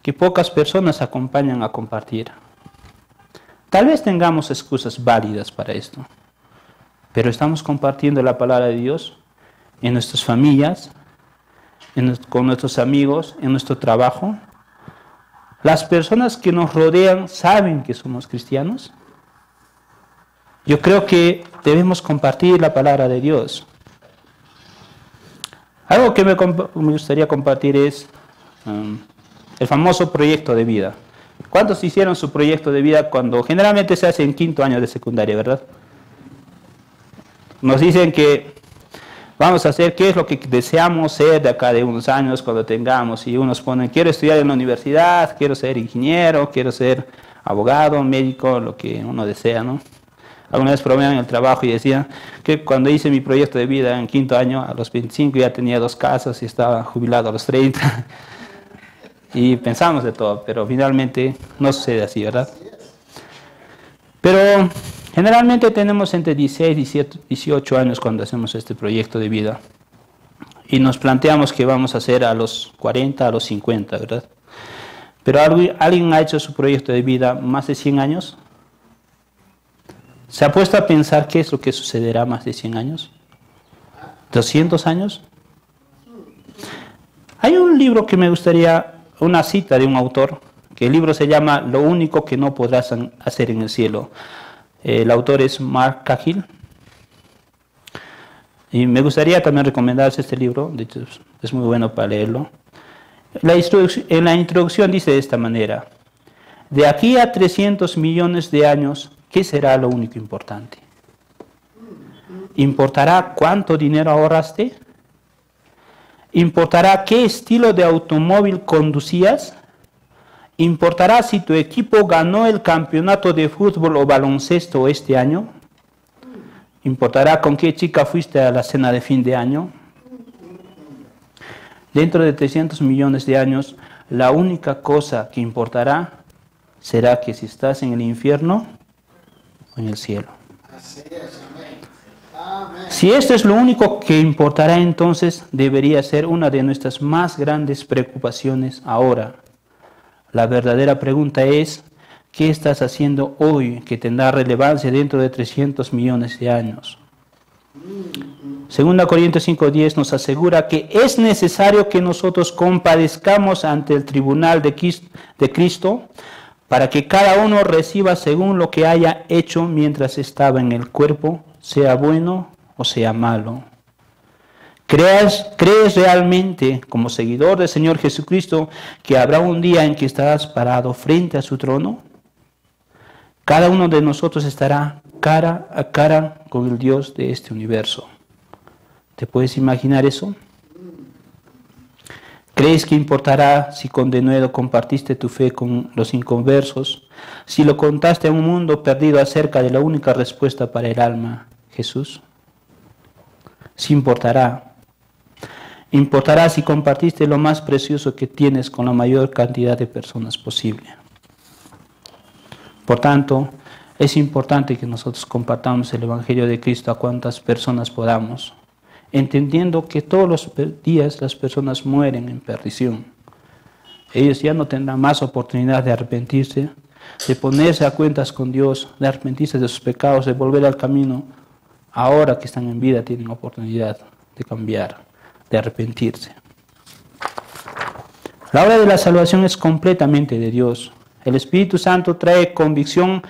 que pocas personas acompañan a compartir. Tal vez tengamos excusas válidas para esto, pero estamos compartiendo la palabra de Dios en nuestras familias, con nuestros amigos, en nuestro trabajo. Las personas que nos rodean saben que somos cristianos. Yo creo que debemos compartir la palabra de Dios. Algo que me gustaría compartir es el famoso proyecto de vida. ¿Cuántos hicieron su proyecto de vida cuando generalmente se hace en 5º año de secundaria, verdad? Nos dicen que vamos a hacer qué es lo que deseamos ser de acá de unos años cuando tengamos, y unos ponen, quiero estudiar en la universidad, quiero ser ingeniero, quiero ser abogado, médico, lo que uno desea, ¿no? Alguna vez bromeaban en el trabajo y decían que cuando hice mi proyecto de vida en 5º año, a los 25 ya tenía 2 casas y estaba jubilado a los 30. Y pensamos de todo, pero finalmente no sucede así, ¿verdad? Pero generalmente tenemos entre 16 y 18 años cuando hacemos este proyecto de vida. Y nos planteamos que vamos a hacer a los 40, a los 50, ¿verdad? Pero ¿alguien ha hecho su proyecto de vida más de 100 años? ¿Se ha puesto a pensar qué es lo que sucederá más de 100 años? ¿200 años? Hay un libro que me gustaría, una cita de un autor, que el libro se llama Lo único que no podrás hacer en el cielo. El autor es Mark Cahill. Y me gustaría también recomendarles este libro, de hecho es muy bueno para leerlo. En la introducción dice de esta manera: de aquí a 300 millones de años, ¿qué será lo único importante? ¿Importará cuánto dinero ahorraste? ¿Importará qué estilo de automóvil conducías? ¿Importará si tu equipo ganó el campeonato de fútbol o baloncesto este año? ¿Importará con qué chica fuiste a la cena de fin de año? Dentro de 300 millones de años, la única cosa que importará será que si estás en el infierno o en el cielo. Si esto es lo único que importará, entonces debería ser una de nuestras más grandes preocupaciones ahora. La verdadera pregunta es, ¿qué estás haciendo hoy que tendrá relevancia dentro de 300 millones de años? 2 Corintios 5:10 nos asegura que es necesario que nosotros compadezcamos ante el tribunal de Cristo para que cada uno reciba según lo que haya hecho mientras estaba en el cuerpo, sea bueno o sea malo. ¿Crees realmente, como seguidor del Señor Jesucristo, que habrá un día en que estarás parado frente a su trono? Cada uno de nosotros estará cara a cara con el Dios de este universo. ¿Te puedes imaginar eso? ¿Crees que importará si con denuedo compartiste tu fe con los inconversos? Si lo contaste a un mundo perdido acerca de la única respuesta para el alma, Jesús. Sí importará. Importará si compartiste lo más precioso que tienes con la mayor cantidad de personas posible. Por tanto, es importante que nosotros compartamos el Evangelio de Cristo a cuantas personas podamos, entendiendo que todos los días las personas mueren en perdición. Ellos ya no tendrán más oportunidad de arrepentirse, de ponerse a cuentas con Dios, de arrepentirse de sus pecados, de volver al camino. Ahora que están en vida tienen oportunidad de cambiar, de arrepentirse. La obra de la salvación es completamente de Dios. El Espíritu Santo trae convicción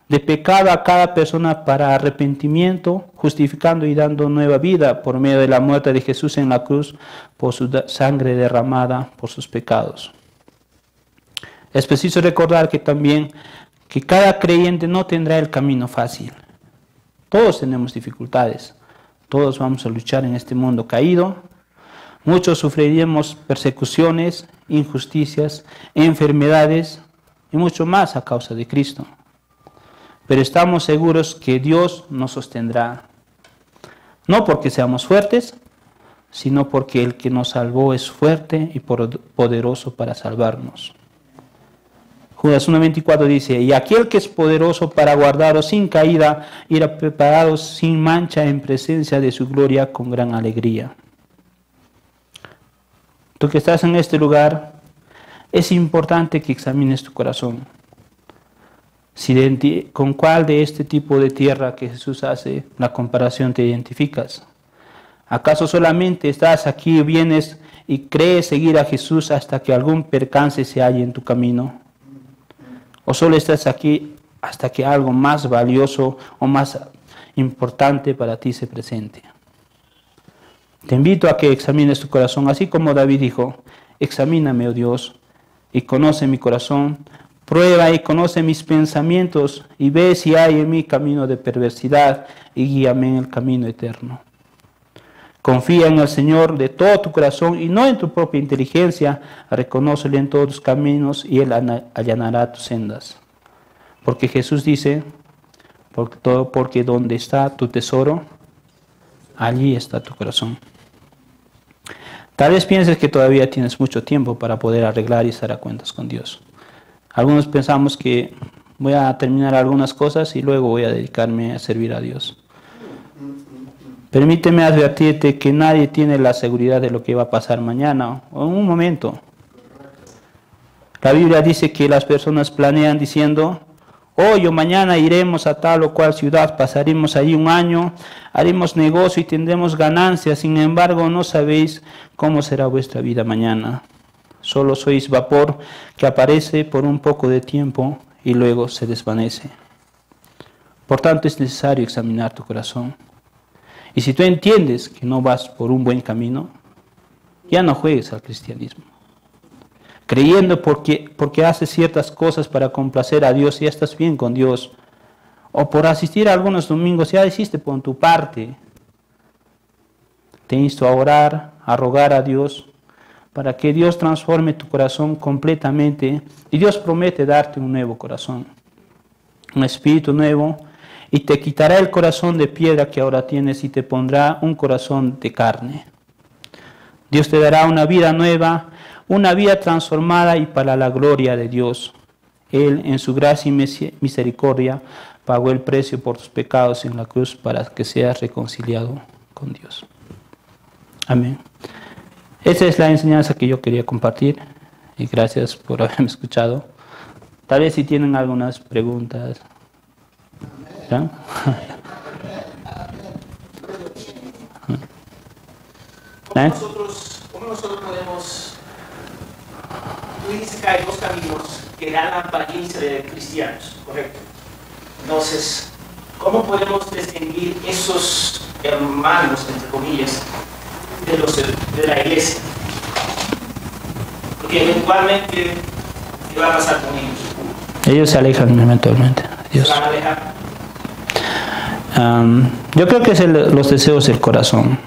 de pecado a cada persona para arrepentimiento, justificando y dando nueva vida por medio de la muerte de Jesús en la cruz, por su sangre derramada por sus pecados. Es preciso recordar que también que cada creyente no tendrá el camino fácil. Todos tenemos dificultades, todos vamos a luchar en este mundo caído. Muchos sufriremos persecuciones, injusticias, enfermedades y mucho más a causa de Cristo. Pero estamos seguros que Dios nos sostendrá, no porque seamos fuertes, sino porque el que nos salvó es fuerte y poderoso para salvarnos. Judas 1:24 dice, y aquel que es poderoso para guardaros sin caída, irá preparados sin mancha en presencia de su gloria con gran alegría. Tú que estás en este lugar, es importante que examines tu corazón. ¿Con cuál de este tipo de tierra que Jesús hace la comparación te identificas? ¿Acaso solamente estás aquí, vienes y crees seguir a Jesús hasta que algún percance se halle en tu camino? ¿O solo estás aquí hasta que algo más valioso o más importante para ti se presente? Te invito a que examines tu corazón, así como David dijo, examíname, oh Dios, y conoce mi corazón, prueba y conoce mis pensamientos, y ve si hay en mí camino de perversidad, y guíame en el camino eterno. Confía en el Señor de todo tu corazón, y no en tu propia inteligencia, reconócele en todos tus caminos, y Él allanará tus sendas. Porque Jesús dice, porque donde está tu tesoro, allí está tu corazón. Tal vez pienses que todavía tienes mucho tiempo para poder arreglar y estar a cuentas con Dios. Algunos pensamos que voy a terminar algunas cosas y luego voy a dedicarme a servir a Dios. Permíteme advertirte que nadie tiene la seguridad de lo que va a pasar mañana o en un momento. La Biblia dice que las personas planean diciendo, hoy o mañana iremos a tal o cual ciudad, pasaremos allí un año, haremos negocio y tendremos ganancias, sin embargo no sabéis cómo será vuestra vida mañana. Solo sois vapor que aparece por un poco de tiempo y luego se desvanece. Por tanto es necesario examinar tu corazón. Y si tú entiendes que no vas por un buen camino, ya no juegues al cristianismo. Creyendo porque haces ciertas cosas para complacer a Dios, ya estás bien con Dios. O por asistir a algunos domingos, ya hiciste por tu parte. Te insto a orar, a rogar a Dios, para que Dios transforme tu corazón completamente. Y Dios promete darte un nuevo corazón, un espíritu nuevo, y te quitará el corazón de piedra que ahora tienes y te pondrá un corazón de carne. Dios te dará una vida nueva, una vida transformada y para la gloria de Dios. Él, en su gracia y misericordia, pagó el precio por tus pecados en la cruz para que seas reconciliado con Dios. Amén. Esa es la enseñanza que yo quería compartir y gracias por haberme escuchado. Tal vez si tienen algunas preguntas. ¿Ya? ¿Cómo nosotros podemos... Tú dices que hay dos caminos que dan la apariencia de cristianos, ¿correcto? Entonces, ¿cómo podemos distinguir esos hermanos, entre comillas, de los de la iglesia? Porque eventualmente, ¿qué va a pasar con ellos? Ellos se alejan eventualmente. Dios. ¿Se van a alejar? Yo creo que es los deseos del corazón.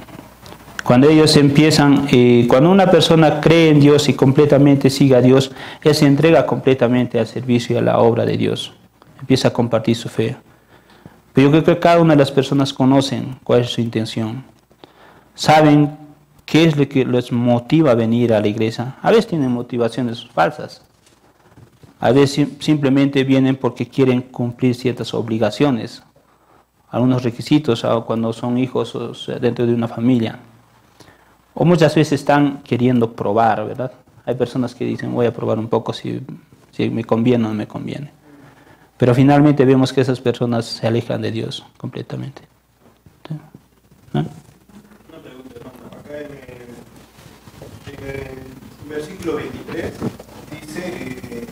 Cuando ellos empiezan, cuando una persona cree en Dios y completamente sigue a Dios, él se entrega completamente al servicio y a la obra de Dios. Empieza a compartir su fe. Pero yo creo que cada una de las personas conocen cuál es su intención. Saben qué es lo que les motiva a venir a la iglesia. A veces tienen motivaciones falsas. A veces simplemente vienen porque quieren cumplir ciertas obligaciones, algunos requisitos cuando son hijos o dentro de una familia. O muchas veces están queriendo probar, ¿verdad? Hay personas que dicen, voy a probar un poco si me conviene o no me conviene. Pero finalmente vemos que esas personas se alejan de Dios completamente. ¿Sí? ¿No? Una pregunta, hermano. Acá en el versículo 23 dice,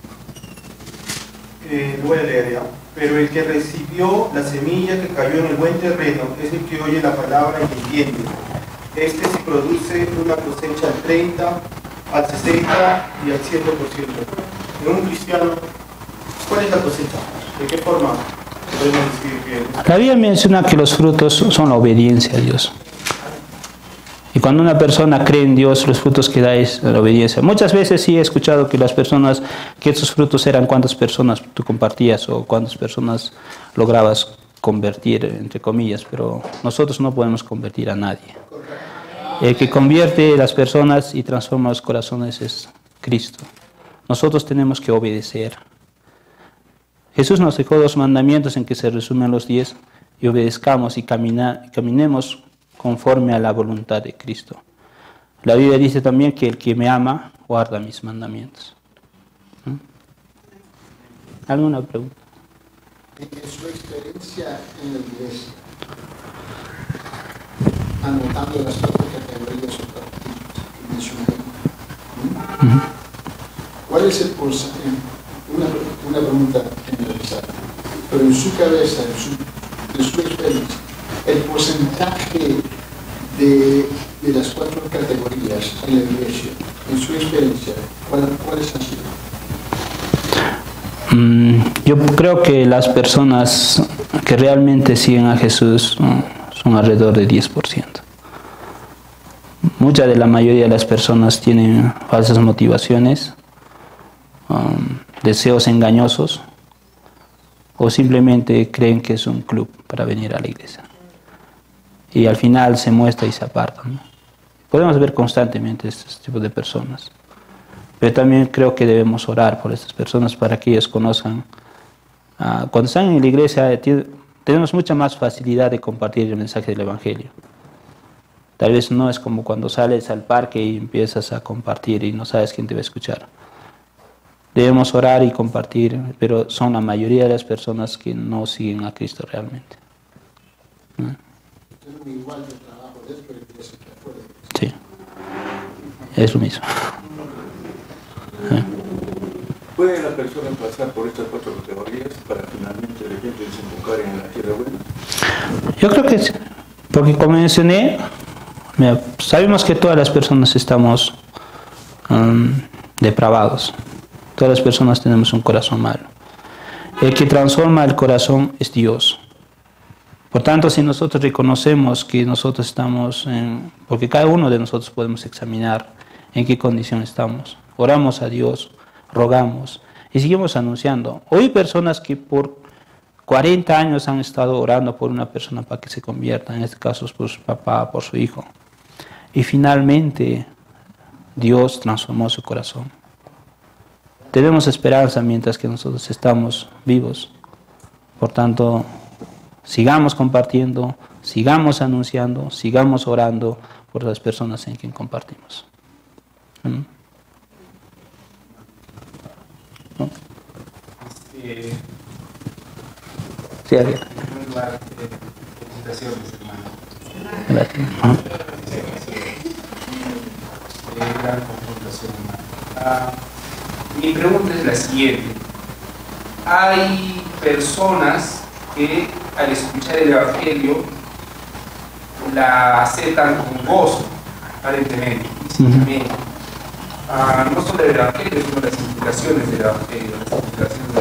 lo voy a leer ya, pero el que recibió la semilla que cayó en el buen terreno es el que oye la palabra y entiende. Este se produce una cosecha al 30, al 60 y al 100%. En un cristiano, ¿cuál es la cosecha? ¿De qué forma podemos decir que...? La Biblia menciona que los frutos son la obediencia a Dios. Y cuando una persona cree en Dios, los frutos que da es la obediencia. Muchas veces sí he escuchado que las personas, que esos frutos eran cuántas personas tú compartías o cuántas personas lograbas convertir, entre comillas, pero nosotros no podemos convertir a nadie. El que convierte a las personas y transforma los corazones es Cristo. Nosotros tenemos que obedecer. Jesús nos dejó 2 mandamientos en que se resumen los 10 y obedezcamos y caminemos conforme a la voluntad de Cristo. La Biblia dice también que el que me ama guarda mis mandamientos. ¿Alguna pregunta? En su experiencia en la iglesia, anotando las 4 categorías o partidos que mencioné, ¿cuál es el porcentaje? Una pregunta generalizada, pero en su cabeza, en su experiencia, el porcentaje de las 4 categorías en la iglesia, en su experiencia, ¿cuáles han sido? Yo creo que las personas que realmente siguen a Jesús son alrededor de 10%. Mucha de la mayoría de las personas tienen falsas motivaciones, deseos engañosos, o simplemente creen que es un club para venir a la iglesia. Y al final se muestra y se apartan, ¿no? Podemos ver constantemente este tipo de personas. Pero también creo que debemos orar por estas personas para que ellos conozcan. Cuando están en la iglesia tenemos mucha más facilidad de compartir el mensaje del Evangelio. Tal vez no es como cuando sales al parque y empiezas a compartir y no sabes quién te va a escuchar. Debemos orar y compartir, pero son la mayoría de las personas que no siguen a Cristo realmente. ¿No? Sí, es lo mismo. ¿Puede la persona pasar por estas 4 categorías para finalmente de repente desembocar en la tierra buena? Yo creo que sí, porque como mencioné, sabemos que todas las personas estamos depravados. Todas las personas tenemos un corazón malo. El que transforma el corazón es Dios. Por tanto, si nosotros reconocemos que nosotros estamos porque cada uno de nosotros podemos examinar en qué condición estamos. Oramos a Dios, rogamos y seguimos anunciando. Hoy hay personas que por 40 años han estado orando por una persona para que se convierta, en este caso por su papá, por su hijo. Y finalmente Dios transformó su corazón. Tenemos esperanza mientras que nosotros estamos vivos. Por tanto, sigamos compartiendo, sigamos anunciando, sigamos orando por las personas en quien compartimos. ¿No? Sí, Ariel. Felicitaciones, hermano. Gracias. gran confrontación humana. Mi pregunta es la siguiente. Hay personas que al escuchar el Evangelio la aceptan con gozo, aparentemente, simplemente. No solo el Evangelio, sino las implicaciones del Evangelio, las implicaciones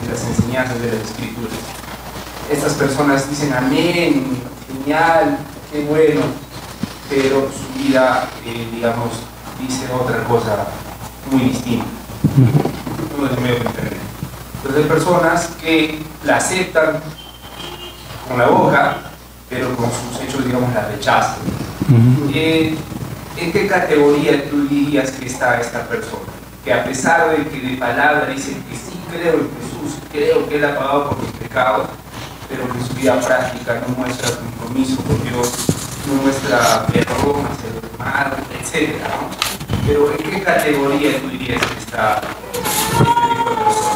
de las enseñanzas de las Escrituras. Estas personas dicen amén, genial, qué bueno, pero su vida, digamos, dice otra cosa muy distinta. No es medio diferente. Entonces hay personas que la aceptan con la boca, pero con sus hechos, digamos, la rechazan. ¿En qué categoría tú dirías que está esta persona? Que a pesar de que de palabra dicen que sí creo en Jesús, creo que Él ha pagado por mis pecados, pero que en su vida práctica no muestra compromiso con Dios, no muestra perdón hacia los demás, etc., ¿no? Pero ¿en qué categoría tú dirías que está este tipo de personas?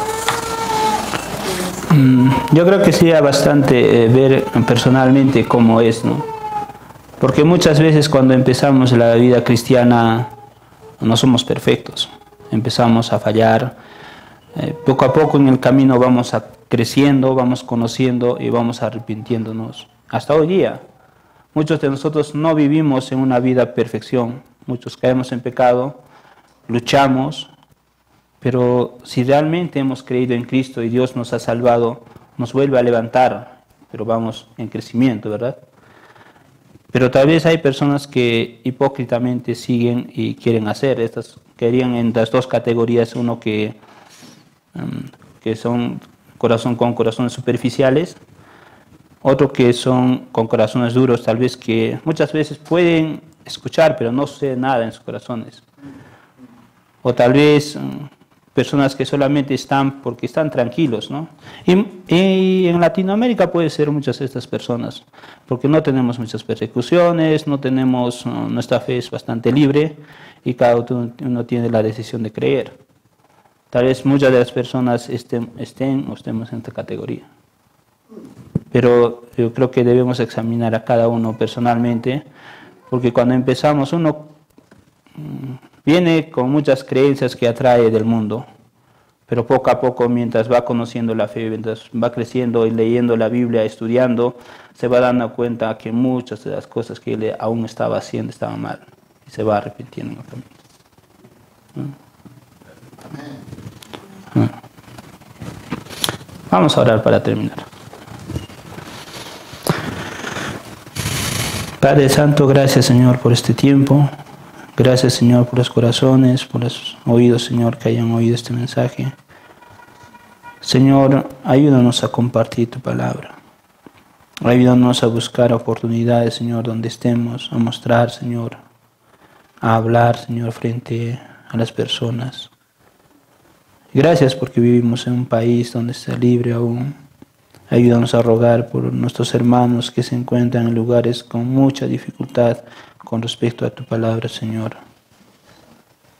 Yo creo que sería bastante ver personalmente cómo es, ¿no? Porque muchas veces cuando empezamos la vida cristiana no somos perfectos, empezamos a fallar, poco a poco en el camino vamos creciendo, vamos conociendo y vamos arrepintiéndonos. Hasta hoy día, muchos de nosotros no vivimos en una vida de perfección, muchos caemos en pecado, luchamos, pero si realmente hemos creído en Cristo y Dios nos ha salvado, nos vuelve a levantar, pero vamos en crecimiento, ¿verdad? Pero tal vez hay personas que hipócritamente siguen y quieren hacer. Querían en las dos categorías, uno que son corazón con corazones superficiales, otro que son con corazones duros, tal vez que muchas veces pueden escuchar, pero no sucede nada en sus corazones. O tal vez personas que solamente están porque están tranquilos, ¿no? Y en Latinoamérica puede ser muchas de estas personas, porque no tenemos muchas persecuciones, nuestra fe es bastante libre y cada uno tiene la decisión de creer. Tal vez muchas de las personas estemos en esta categoría. Pero yo creo que debemos examinar a cada uno personalmente, porque cuando empezamos uno viene con muchas creencias que atrae del mundo, pero poco a poco, mientras va conociendo la fe, mientras va creciendo y leyendo la Biblia, estudiando, se va dando cuenta que muchas de las cosas que él aún estaba haciendo estaban mal, y se va arrepintiendo en el camino. Vamos a orar para terminar. Padre Santo, gracias Señor por este tiempo. Gracias, Señor, por los corazones, por los oídos, Señor, que hayan oído este mensaje. Señor, ayúdanos a compartir tu palabra. Ayúdanos a buscar oportunidades, Señor, donde estemos, a mostrar, Señor, a hablar, Señor, frente a las personas. Gracias porque vivimos en un país donde está libre aún. Ayúdanos a rogar por nuestros hermanos que se encuentran en lugares con mucha dificultad con respecto a tu palabra, Señor.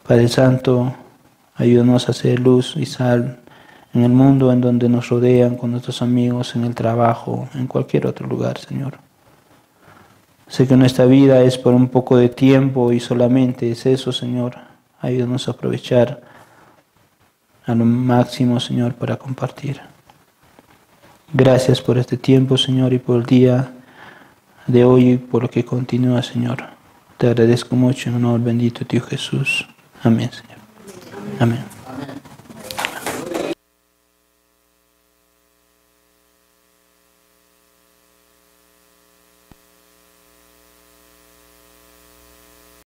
Padre Santo, ayúdanos a hacer luz y sal en el mundo en donde nos rodean, con nuestros amigos, en el trabajo, en cualquier otro lugar, Señor. Sé que nuestra vida es por un poco de tiempo y solamente es eso, Señor. Ayúdanos a aprovechar a lo máximo, Señor, para compartir. Gracias por este tiempo, Señor, y por el día de hoy y por lo que continúa, Señor. Te agradezco mucho en honor bendito de Dios Jesús. Amén, Señor. Amén.